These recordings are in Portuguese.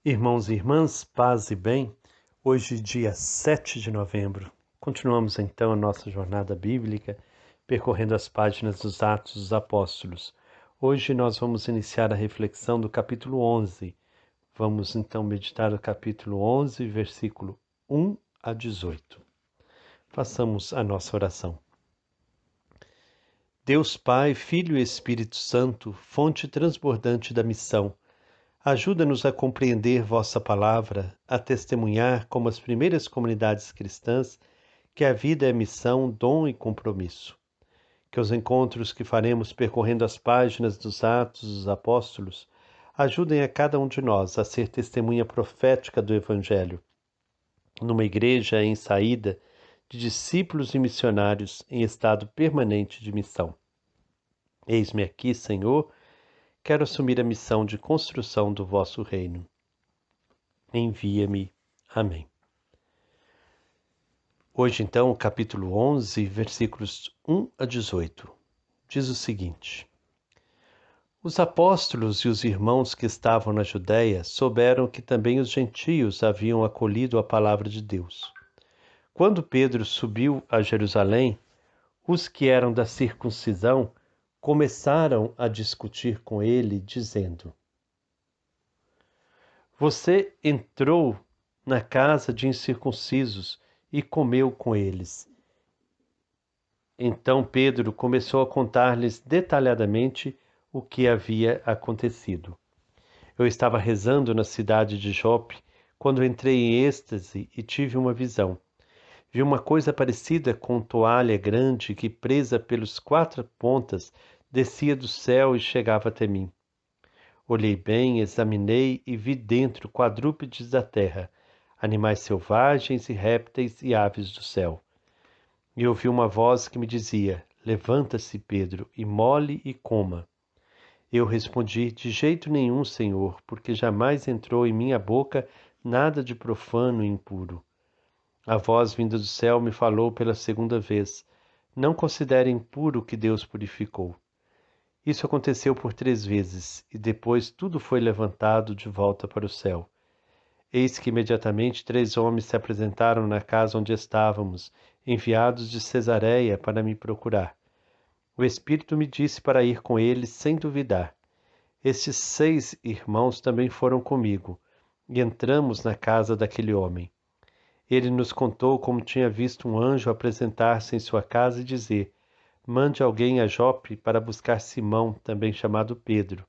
Irmãos e irmãs, paz e bem, hoje dia 7 de novembro, continuamos então a nossa jornada bíblica, percorrendo as páginas dos Atos dos Apóstolos. Hoje nós vamos iniciar a reflexão do capítulo 11. Vamos então meditar o capítulo 11, versículo 1 a 18. Façamos a nossa oração. Deus Pai, Filho e Espírito Santo, fonte transbordante da missão, ajuda-nos a compreender vossa palavra, a testemunhar, como as primeiras comunidades cristãs, que a vida é missão, dom e compromisso. Que os encontros que faremos percorrendo as páginas dos Atos dos Apóstolos ajudem a cada um de nós a ser testemunha profética do Evangelho, numa igreja em saída de discípulos e missionários em estado permanente de missão. Eis-me aqui, Senhor, quero assumir a missão de construção do vosso reino. Envia-me. Amém. Hoje, então, o capítulo 11, versículos 1 a 18, diz o seguinte: Os apóstolos e os irmãos que estavam na Judéia souberam que também os gentios haviam acolhido a palavra de Deus. Quando Pedro subiu a Jerusalém, os que eram da circuncisão começaram a discutir com ele, dizendo: Você entrou na casa de incircuncisos e comeu com eles. Então Pedro começou a contar-lhes detalhadamente o que havia acontecido. Eu estava rezando na cidade de Jope quando entrei em êxtase e tive uma visão. Vi uma coisa parecida com toalha grande que, presa pelos quatro pontas, descia do céu e chegava até mim. Olhei bem, examinei e vi dentro quadrúpedes da terra, animais selvagens e répteis e aves do céu. E ouvi uma voz que me dizia: Levanta-se, Pedro, e mole e coma. Eu respondi: De jeito nenhum, Senhor, porque jamais entrou em minha boca nada de profano e impuro. A voz vinda do céu me falou pela segunda vez: Não considere impuro o que Deus purificou. Isso aconteceu por 3 vezes, e depois tudo foi levantado de volta para o céu. Eis que imediatamente 3 homens se apresentaram na casa onde estávamos, enviados de Cesareia para me procurar. O Espírito me disse para ir com eles sem duvidar. Estes 6 irmãos também foram comigo, e entramos na casa daquele homem. Ele nos contou como tinha visto um anjo apresentar-se em sua casa e dizer: Mande alguém a Jope para buscar Simão, também chamado Pedro.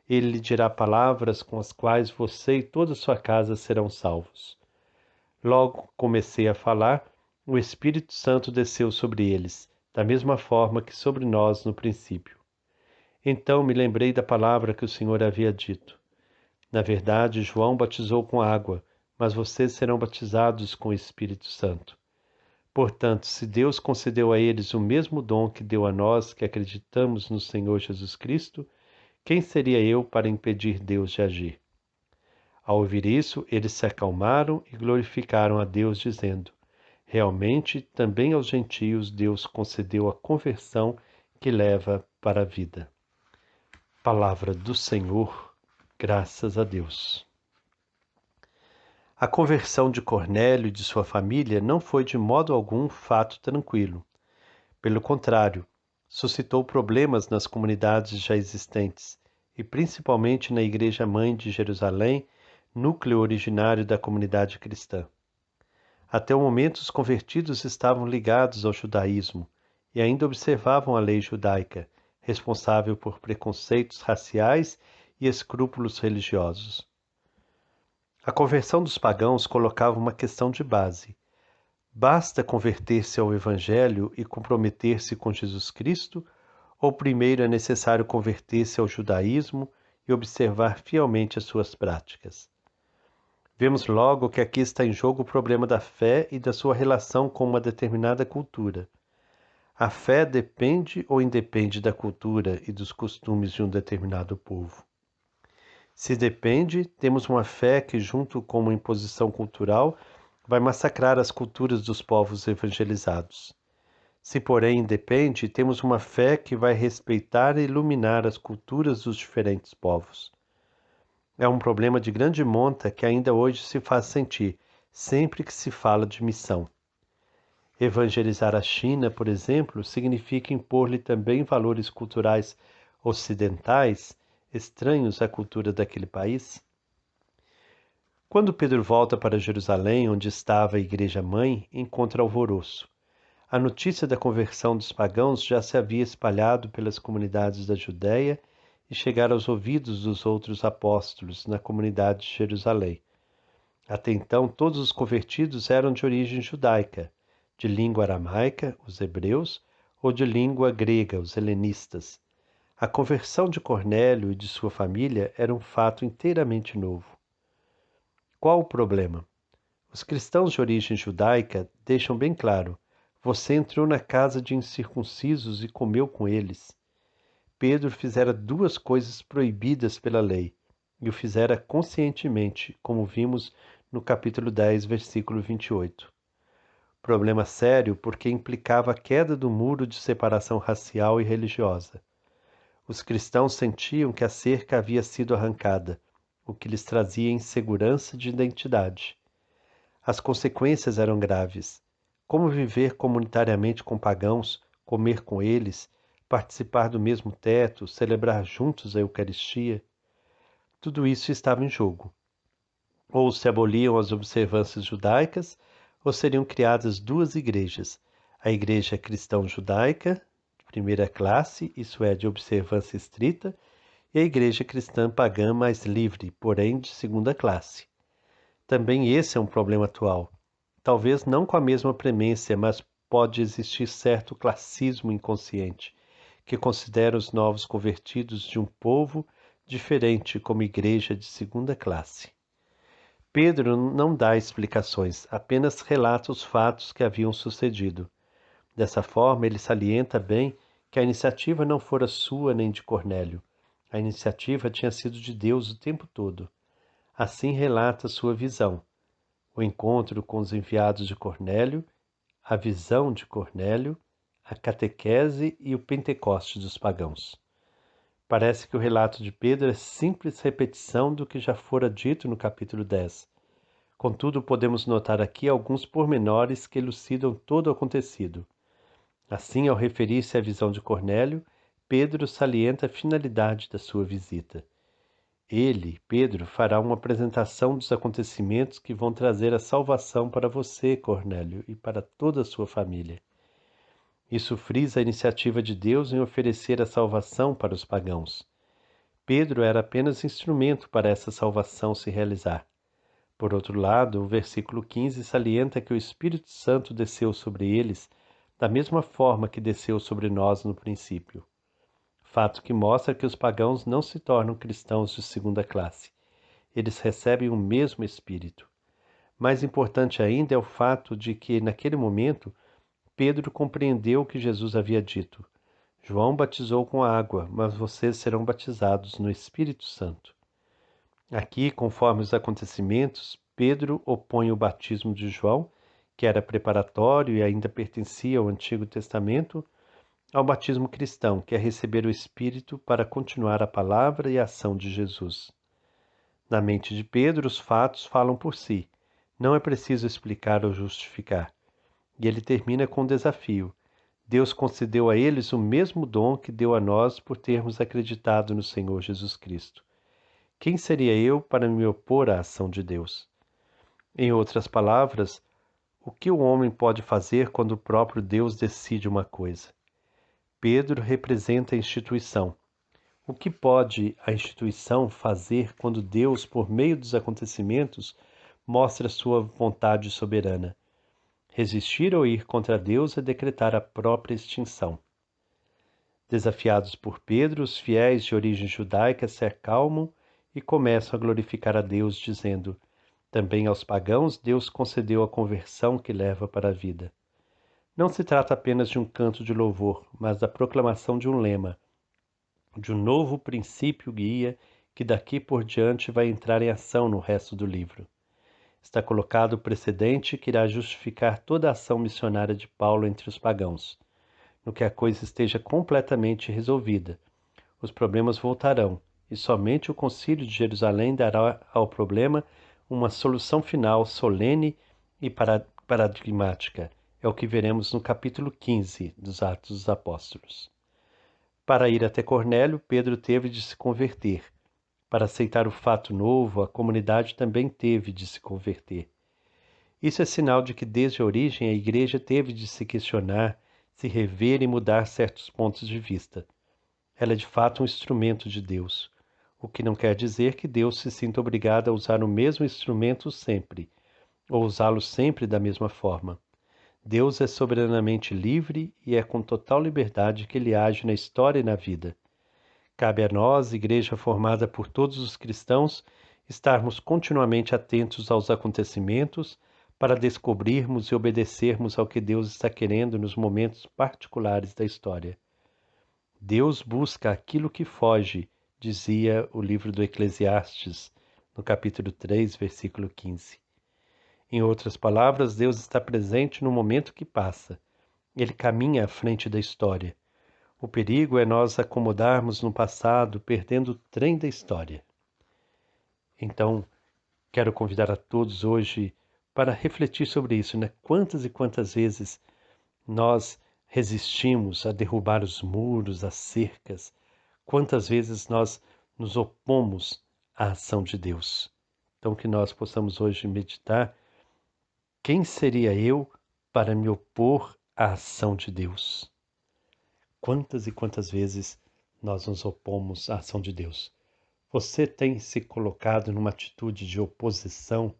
Ele lhe dirá palavras com as quais você e toda a sua casa serão salvos. Logo comecei a falar, o Espírito Santo desceu sobre eles, da mesma forma que sobre nós no princípio. Então me lembrei da palavra que o Senhor havia dito. Na verdade, João batizou com água, mas vocês serão batizados com o Espírito Santo. Portanto, se Deus concedeu a eles o mesmo dom que deu a nós que acreditamos no Senhor Jesus Cristo, quem seria eu para impedir Deus de agir? Ao ouvir isso, eles se acalmaram e glorificaram a Deus, dizendo: Realmente, também aos gentios Deus concedeu a conversão que leva para a vida. Palavra do Senhor, graças a Deus. A conversão de Cornélio e de sua família não foi de modo algum fato tranquilo. Pelo contrário, suscitou problemas nas comunidades já existentes, e principalmente na Igreja-mãe de Jerusalém, núcleo originário da comunidade cristã. Até o momento, os convertidos estavam ligados ao judaísmo e ainda observavam a lei judaica, responsável por preconceitos raciais e escrúpulos religiosos. A conversão dos pagãos colocava uma questão de base. Basta converter-se ao Evangelho e comprometer-se com Jesus Cristo, ou primeiro é necessário converter-se ao judaísmo e observar fielmente as suas práticas? Vemos logo que aqui está em jogo o problema da fé e da sua relação com uma determinada cultura. A fé depende ou independe da cultura e dos costumes de um determinado povo. Se depende, temos uma fé que, junto com uma imposição cultural, vai massacrar as culturas dos povos evangelizados. Se, porém, independe, temos uma fé que vai respeitar e iluminar as culturas dos diferentes povos. É um problema de grande monta que ainda hoje se faz sentir, sempre que se fala de missão. Evangelizar a China, por exemplo, significa impor-lhe também valores culturais ocidentais estranhos à cultura daquele país? Quando Pedro volta para Jerusalém, onde estava a igreja-mãe, encontra alvoroço. A notícia da conversão dos pagãos já se havia espalhado pelas comunidades da Judéia e chegara aos ouvidos dos outros apóstolos na comunidade de Jerusalém. Até então, todos os convertidos eram de origem judaica, de língua aramaica, os hebreus, ou de língua grega, os helenistas. A conversão de Cornélio e de sua família era um fato inteiramente novo. Qual o problema? Os cristãos de origem judaica deixam bem claro: você entrou na casa de incircuncisos e comeu com eles. Pedro fizera duas coisas proibidas pela lei, e o fizera conscientemente, como vimos no capítulo 10, versículo 28. Problema sério porque implicava a queda do muro de separação racial e religiosa. Os cristãos sentiam que a cerca havia sido arrancada, o que lhes trazia insegurança de identidade. As consequências eram graves. Como viver comunitariamente com pagãos, comer com eles, participar do mesmo teto, celebrar juntos a Eucaristia? Tudo isso estava em jogo. Ou se aboliam as observâncias judaicas, ou seriam criadas duas igrejas: a igreja cristã-judaica, de primeira classe, isso é, de observância estrita, e a igreja cristã pagã mais livre, porém de segunda classe. Também esse é um problema atual. Talvez não com a mesma premência, mas pode existir certo classismo inconsciente, que considera os novos convertidos de um povo diferente como igreja de segunda classe. Pedro não dá explicações, apenas relata os fatos que haviam sucedido. Dessa forma, ele salienta bem que a iniciativa não fora sua nem de Cornélio. A iniciativa tinha sido de Deus o tempo todo. Assim relata sua visão: o encontro com os enviados de Cornélio, a visão de Cornélio, a catequese e o Pentecoste dos pagãos. Parece que o relato de Pedro é simples repetição do que já fora dito no capítulo 10. Contudo, podemos notar aqui alguns pormenores que elucidam todo o acontecido. Assim, ao referir-se à visão de Cornélio, Pedro salienta a finalidade da sua visita. Ele, Pedro, fará uma apresentação dos acontecimentos que vão trazer a salvação para você, Cornélio, e para toda a sua família. Isso frisa a iniciativa de Deus em oferecer a salvação para os pagãos. Pedro era apenas instrumento para essa salvação se realizar. Por outro lado, o versículo 15 salienta que o Espírito Santo desceu sobre eles da mesma forma que desceu sobre nós no princípio. Fato que mostra que os pagãos não se tornam cristãos de segunda classe. Eles recebem o mesmo Espírito. Mais importante ainda é o fato de que, naquele momento, Pedro compreendeu o que Jesus havia dito. João batizou com água, mas vocês serão batizados no Espírito Santo. Aqui, conforme os acontecimentos, Pedro opõe o batismo de João, que era preparatório e ainda pertencia ao Antigo Testamento, ao batismo cristão, que é receber o Espírito para continuar a palavra e a ação de Jesus. Na mente de Pedro, os fatos falam por si. Não é preciso explicar ou justificar. E ele termina com um desafio. Deus concedeu a eles o mesmo dom que deu a nós por termos acreditado no Senhor Jesus Cristo. Quem seria eu para me opor à ação de Deus? Em outras palavras, o que o homem pode fazer quando o próprio Deus decide uma coisa? Pedro representa a instituição. O que pode a instituição fazer quando Deus, por meio dos acontecimentos, mostra sua vontade soberana? Resistir ou ir contra Deus é decretar a própria extinção. Desafiados por Pedro, os fiéis de origem judaica se acalmam e começam a glorificar a Deus, dizendo: também aos pagãos Deus concedeu a conversão que leva para a vida. Não se trata apenas de um canto de louvor, mas da proclamação de um lema, de um novo princípio guia que daqui por diante vai entrar em ação no resto do livro. Está colocado o precedente que irá justificar toda a ação missionária de Paulo entre os pagãos. No que a coisa esteja completamente resolvida, os problemas voltarão e somente o Concílio de Jerusalém dará ao problema uma solução final, solene e paradigmática. É o que veremos no capítulo 15 dos Atos dos Apóstolos. Para ir até Cornélio, Pedro teve de se converter. Para aceitar o fato novo, a comunidade também teve de se converter. Isso é sinal de que desde a origem a igreja teve de se questionar, se rever e mudar certos pontos de vista. Ela é de fato um instrumento de Deus, o que não quer dizer que Deus se sinta obrigado a usar o mesmo instrumento sempre, ou usá-lo sempre da mesma forma. Deus é soberanamente livre e é com total liberdade que ele age na história e na vida. Cabe a nós, igreja formada por todos os cristãos, estarmos continuamente atentos aos acontecimentos para descobrirmos e obedecermos ao que Deus está querendo nos momentos particulares da história. Deus busca aquilo que foge, dizia o livro do Eclesiastes, no capítulo 3, versículo 15. Em outras palavras, Deus está presente no momento que passa. Ele caminha à frente da história. O perigo é nós acomodarmos no passado, perdendo o trem da história. Então, quero convidar a todos hoje para refletir sobre isso, né? Quantas e quantas vezes nós resistimos a derrubar os muros, as cercas? Quantas vezes nós nos opomos à ação de Deus? Então, que nós possamos hoje meditar: quem seria eu para me opor à ação de Deus? Quantas e quantas vezes nós nos opomos à ação de Deus? Você tem se colocado numa atitude de oposição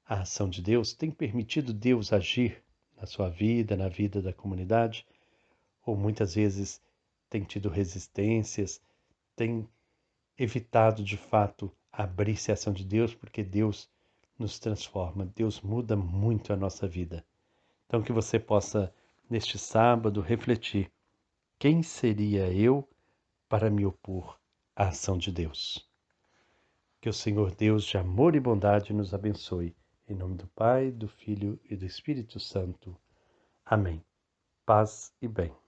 à ação de Deus? Tem permitido Deus agir na sua vida, na vida da comunidade? Ou muitas vezes tem tido resistências, tem evitado de fato abrir-se à ação de Deus, porque Deus nos transforma, Deus muda muito a nossa vida. Então que você possa, neste sábado, refletir: quem seria eu para me opor à ação de Deus? Que o Senhor Deus de amor e bondade nos abençoe. Em nome do Pai, do Filho e do Espírito Santo. Amém. Paz e bem.